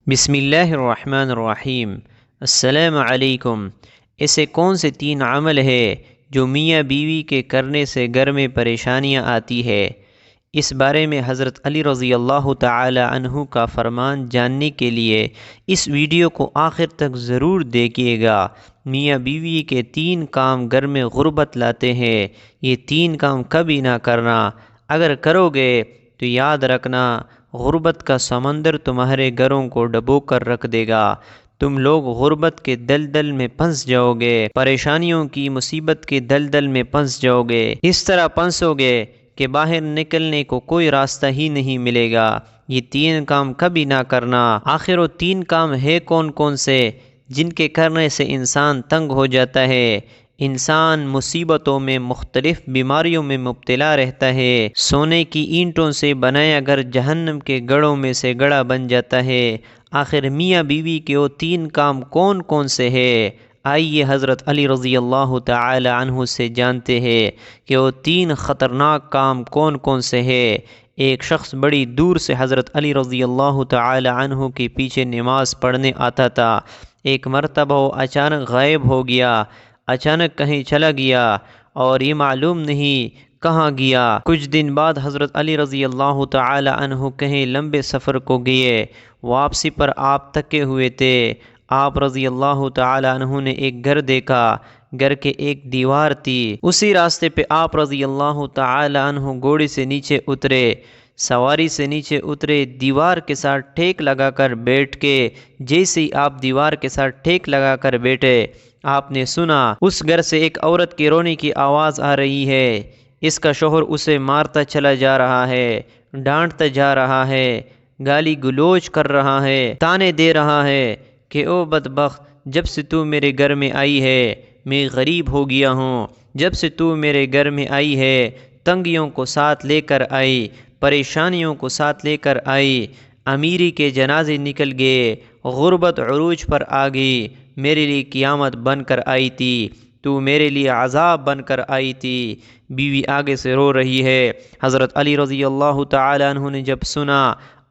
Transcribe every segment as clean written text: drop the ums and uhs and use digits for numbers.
بسم اللہ الرحمن الرحیم۔ السلام علیکم۔ ایسے کون سے 3 عمل ہے جو میاں بیوی کے کرنے سے گھر میں پریشانیاں آتی ہے؟ اس بارے میں حضرت علی رضی اللہ تعالی عنہ کا فرمان جاننے کے لیے اس ویڈیو کو آخر تک ضرور دیکھیے گا۔ میاں بیوی کے 3 کام گھر میں غربت لاتے ہیں۔ یہ 3 کام کبھی نہ کرنا۔ اگر کرو گے تو یاد رکھنا، غربت کا سمندر تمہارے گھروں کو ڈبو کر رکھ دے گا۔ تم لوگ غربت کے دلدل میں پھنس جاؤ گے، پریشانیوں کی مصیبت کے دلدل میں پھنس جاؤ گے۔ اس طرح پھنسو گے کہ باہر نکلنے کو کوئی راستہ ہی نہیں ملے گا۔ یہ 3 کام کبھی نہ کرنا۔ آخر وہ 3 کام ہے کون کون سے جن کے کرنے سے انسان تنگ ہو جاتا ہے؟ انسان مصیبتوں میں، مختلف بیماریوں میں مبتلا رہتا ہے۔ سونے کی اینٹوں سے بنایا گھر جہنم کے گڑھوں میں سے گڑھا بن جاتا ہے۔ آخر میاں بیوی کے وہ 3 کام کون کون سے ہیں؟ آئیے حضرت علی رضی اللہ تعالی عنہ سے جانتے ہیں کہ وہ 3 خطرناک کام کون کون سے ہیں۔ ایک شخص بڑی دور سے حضرت علی رضی اللہ تعالی عنہ کے پیچھے نماز پڑھنے آتا تھا۔ ایک مرتبہ وہ اچانک غائب ہو گیا، اچانک کہیں چلا گیا اور یہ معلوم نہیں کہاں گیا۔ کچھ دن بعد حضرت علی رضی اللہ تعالی عنہ کہیں لمبے سفر کو گئے۔ واپسی پر آپ تھکے ہوئے تھے۔ آپ رضی اللہ تعالی عنہ نے ایک گھر دیکھا۔ گھر کے ایک دیوار تھی۔ اسی راستے پہ آپ رضی اللہ تعالی عنہ گھوڑے سے نیچے اترے، سواری سے نیچے اترے، دیوار کے ساتھ ٹھیک لگا کر بیٹھ کے جیسے ہی آپ دیوار کے ساتھ ٹھیک لگا کر بیٹھے، آپ نے سنا اس گھر سے ایک عورت کے رونے کی آواز آ رہی ہے۔ اس کا شوہر اسے مارتا چلا جا رہا ہے، ڈانٹتا جا رہا ہے، گالی گلوچ کر رہا ہے، تانے دے رہا ہے کہ او بدبخت، جب سے تو میرے گھر میں آئی ہے میں غریب ہو گیا ہوں۔ جب سے تو میرے گھر میں آئی ہے تنگیوں کو ساتھ لے کر آئی، پریشانیوں کو ساتھ لے کر آئی، امیری کے جنازے نکل گئے، غربت عروج پر آ گئی، میرے لیے قیامت بن کر آئی تھی، تو میرے لیے عذاب بن کر آئی تھی۔ بیوی آگے سے رو رہی ہے۔ حضرت علی رضی اللہ تعالی عنہ نے جب سنا،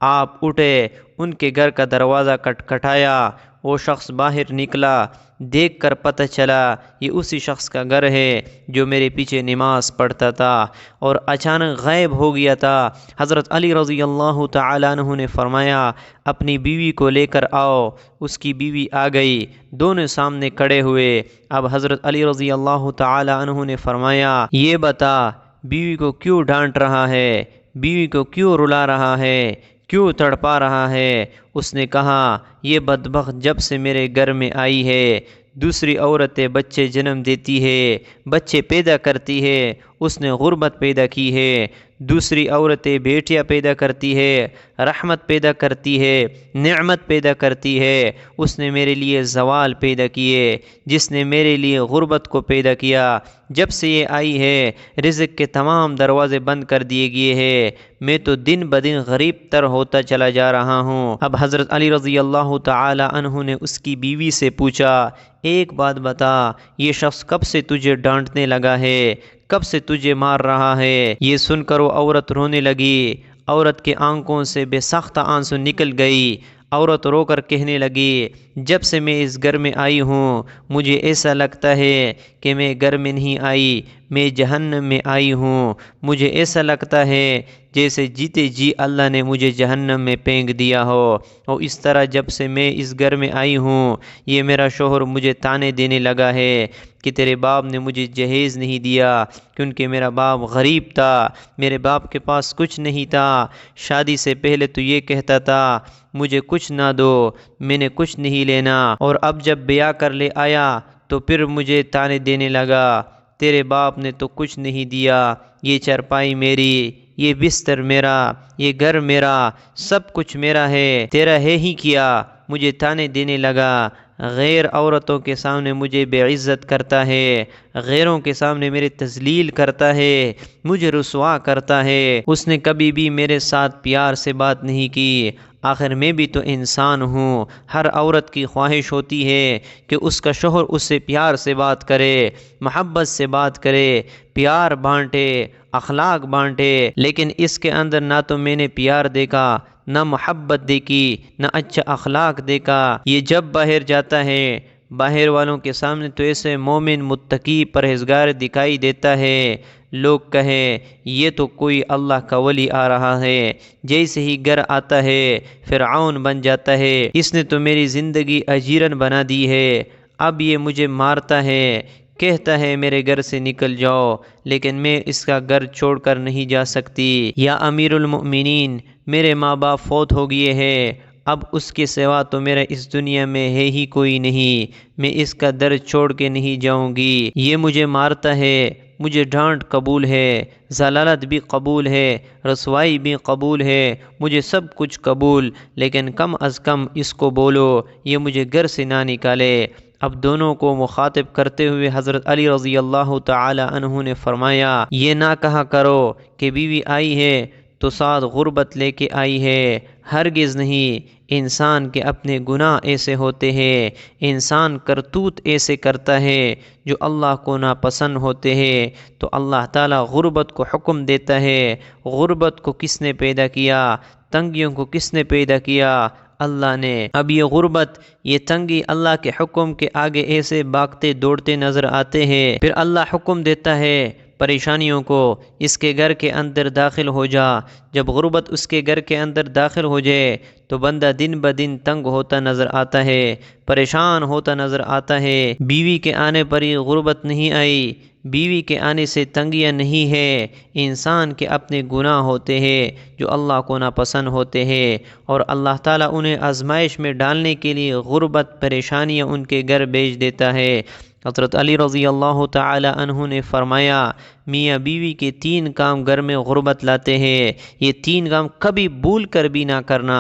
آپ اٹھے، ان کے گھر کا دروازہ کھٹکھٹایا۔ وہ شخص باہر نکلا، دیکھ کر پتہ چلا یہ اسی شخص کا گھر ہے جو میرے پیچھے نماز پڑھتا تھا اور اچانک غائب ہو گیا تھا۔ حضرت علی رضی اللہ تعالی عنہ نے فرمایا اپنی بیوی کو لے کر آؤ۔ اس کی بیوی آ گئی، دونوں سامنے کھڑے ہوئے۔ اب حضرت علی رضی اللہ تعالی عنہ نے فرمایا یہ بتا، بیوی کو کیوں ڈانٹ رہا ہے؟ بیوی کو کیوں رلا رہا ہے؟ کیوں تڑپا رہا ہے؟ اس نے کہا یہ بدبخت جب سے میرے گھر میں آئی ہے دوسری عورتیں بچے جنم دیتی ہے، بچے پیدا کرتی ہے، اس نے غربت پیدا کی ہے۔ دوسری عورتیں بیٹیاں پیدا کرتی ہے، رحمت پیدا کرتی ہے، نعمت پیدا کرتی ہے، اس نے میرے لیے زوال پیدا کیے، جس نے میرے لیے غربت کو پیدا کیا۔ جب سے یہ آئی ہے رزق کے تمام دروازے بند کر دیے گئے ہیں، میں تو دن بدن غریب تر ہوتا چلا جا رہا ہوں۔ اب حضرت علی رضی اللہ تعالی عنہ نے اس کی بیوی سے پوچھا ایک بات بتا، یہ شخص کب سے تجھے ڈانٹنے لگا ہے؟ کب سے تجھے مار رہا ہے؟ یہ سن کر وہ عورت رونے لگی۔ عورت کے آنکھوں سے بے ساختہ آنسو نکل گئی۔ عورت رو کر کہنے لگی جب سے میں اس گھر میں آئی ہوں مجھے ایسا لگتا ہے کہ میں گھر میں نہیں آئی، میں جہنم میں آئی ہوں۔ مجھے ایسا لگتا ہے جیسے جیتے جی اللہ نے مجھے جہنم میں پھینک دیا ہو۔ اور اس طرح جب سے میں اس گھر میں آئی ہوں یہ میرا شوہر مجھے تانے دینے لگا ہے کہ تیرے باپ نے مجھے جہیز نہیں دیا، کیونکہ میرا باپ غریب تھا، میرے باپ کے پاس کچھ نہیں تھا۔ شادی سے پہلے تو یہ کہتا تھا مجھے کچھ نہ دو، میں نے کچھ نہیں لینا، اور اب جب بیاہ کر لے آیا تو پھر مجھے تانے دینے لگا تیرے باپ نے تو کچھ نہیں دیا، یہ چارپائی میری، یہ بستر میرا، یہ گھر میرا، سب کچھ میرا ہے، تیرا ہے ہی کیا۔ مجھے تانے دینے لگا، غیر عورتوں کے سامنے مجھے بے عزت کرتا ہے، غیروں کے سامنے میرے تذلیل کرتا ہے، مجھے رسوا کرتا ہے۔ اس نے کبھی بھی میرے ساتھ پیار سے بات نہیں کی۔ آخر میں بھی تو انسان ہوں۔ ہر عورت کی خواہش ہوتی ہے کہ اس کا شوہر اس سے پیار سے بات کرے، محبت سے بات کرے، پیار بانٹے، اخلاق بانٹے، لیکن اس کے اندر نہ تو میں نے پیار دیکھا، نہ محبت دیکھی، نہ اچھا اخلاق دیکھا۔ یہ جب باہر جاتا ہے، باہر والوں کے سامنے تو ایسے مومن، متقی، پرہیزگار دکھائی دیتا ہے، لوگ کہیں یہ تو کوئی اللہ کا ولی آ رہا ہے۔ جیسے ہی گھر آتا ہے فرعون بن جاتا ہے، اس نے تو میری زندگی اجیرن بنا دی ہے، اب یہ مجھے مارتا ہے، کہتا ہے میرے گھر سے نکل جاؤ، لیکن میں اس کا گھر چھوڑ کر نہیں جا سکتی۔ یا امیر المؤمنین، میرے ماں باپ فوت ہو گئے ہیں، اب اس کے سوا تو میرا اس دنیا میں ہے ہی کوئی نہیں، میں اس کا در چھوڑ کے نہیں جاؤں گی۔ یہ مجھے مارتا ہے، مجھے ڈانٹ قبول ہے، ذلالت بھی قبول ہے، رسوائی بھی قبول ہے، مجھے سب کچھ قبول، لیکن کم از کم اس کو بولو یہ مجھے گھر سے نہ نکالے۔ اب دونوں کو مخاطب کرتے ہوئے حضرت علی رضی اللہ تعالی عنہ نے فرمایا، یہ نہ کہا کرو کہ بیوی آئی ہے تو ساتھ غربت لے کے آئی ہے، ہرگز نہیں۔ انسان کے اپنے گناہ ایسے ہوتے ہیں، انسان کرتوت ایسے کرتا ہے جو اللہ کو ناپسند ہوتے ہیں، تو اللہ تعالیٰ غربت کو حکم دیتا ہے۔ غربت کو کس نے پیدا کیا؟ تنگیوں کو کس نے پیدا کیا؟ اللہ نے۔ اب یہ غربت، یہ تنگی اللہ کے حکم کے آگے ایسے بھاگتے دوڑتے نظر آتے ہیں، پھر اللہ حکم دیتا ہے پریشانیوں کو، اس کے گھر کے اندر داخل ہو جا۔ جب غربت اس کے گھر کے اندر داخل ہو جائے تو بندہ دن بدن تنگ ہوتا نظر آتا ہے، پریشان ہوتا نظر آتا ہے۔ بیوی کے آنے پر ہی غربت نہیں آئی، بیوی کے آنے سے تنگیاں نہیں ہے، انسان کے اپنے گناہ ہوتے ہیں جو اللہ کو ناپسند ہوتے ہیں، اور اللہ تعالیٰ انہیں آزمائش میں ڈالنے کے لیے غربت، پریشانیاں ان کے گھر بھیج دیتا ہے۔ حضرت علی رضی اللہ تعالی عنہ نے فرمایا، میاں بیوی کے 3 کام گھر میں غربت لاتے ہیں، یہ 3 کام کبھی بھول کر بھی نہ کرنا۔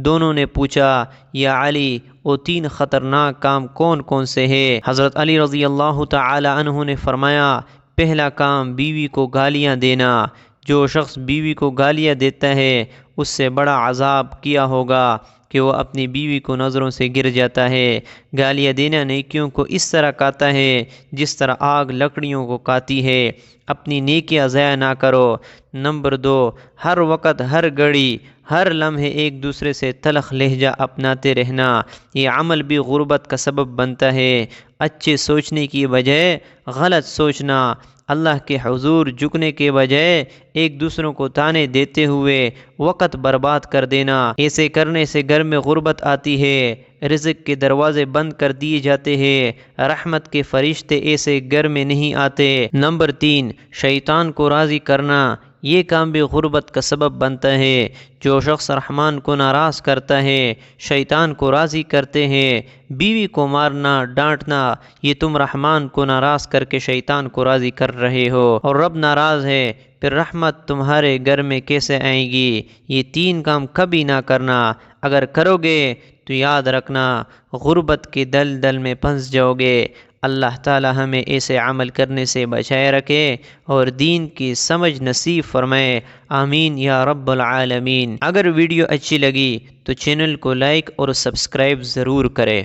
دونوں نے پوچھا، یا علی وہ 3 خطرناک کام کون کون سے ہیں؟ حضرت علی رضی اللہ تعالی عنہ نے فرمایا، پہلا کام بیوی کو گالیاں دینا، جو شخص بیوی کو گالیاں دیتا ہے اس سے بڑا عذاب کیا ہوگا کہ وہ اپنی بیوی کو نظروں سے گر جاتا ہے۔ گالیاں دینا نیکیوں کو اس طرح کاتا ہے جس طرح آگ لکڑیوں کو کاتی ہے۔ اپنی نیکیاں ضائع نہ کرو۔ نمبر 2، ہر وقت، ہر گھڑی، ہر لمحے ایک دوسرے سے تلخ لہجہ اپناتے رہنا، یہ عمل بھی غربت کا سبب بنتا ہے۔ اچھے سوچنے کی بجائے غلط سوچنا، اللہ کے حضور جھکنے کے بجائے ایک دوسروں کو تانے دیتے ہوئے وقت برباد کر دینا، ایسے کرنے سے گھر میں غربت آتی ہے، رزق کے دروازے بند کر دیے جاتے ہیں، رحمت کے فرشتے ایسے گھر میں نہیں آتے۔ نمبر 3، شیطان کو راضی کرنا، یہ کام بھی غربت کا سبب بنتا ہے۔ جو شخص رحمان کو ناراض کرتا ہے، شیطان کو راضی کرتے ہیں۔ بیوی کو مارنا، ڈانٹنا، یہ تم رحمان کو ناراض کر کے شیطان کو راضی کر رہے ہو، اور رب ناراض ہے، پھر رحمت تمہارے گھر میں کیسے آئے گی؟ یہ 3 کام کبھی نہ کرنا، اگر کرو گے تو یاد رکھنا غربت کے دلدل میں پھنس جاؤ گے۔ اللہ تعالی ہمیں ایسے عمل کرنے سے بچائے رکھے اور دین کی سمجھ نصیب فرمائے، آمین یا رب العالمین۔ اگر ویڈیو اچھی لگی تو چینل کو لائک اور سبسکرائب ضرور کرے۔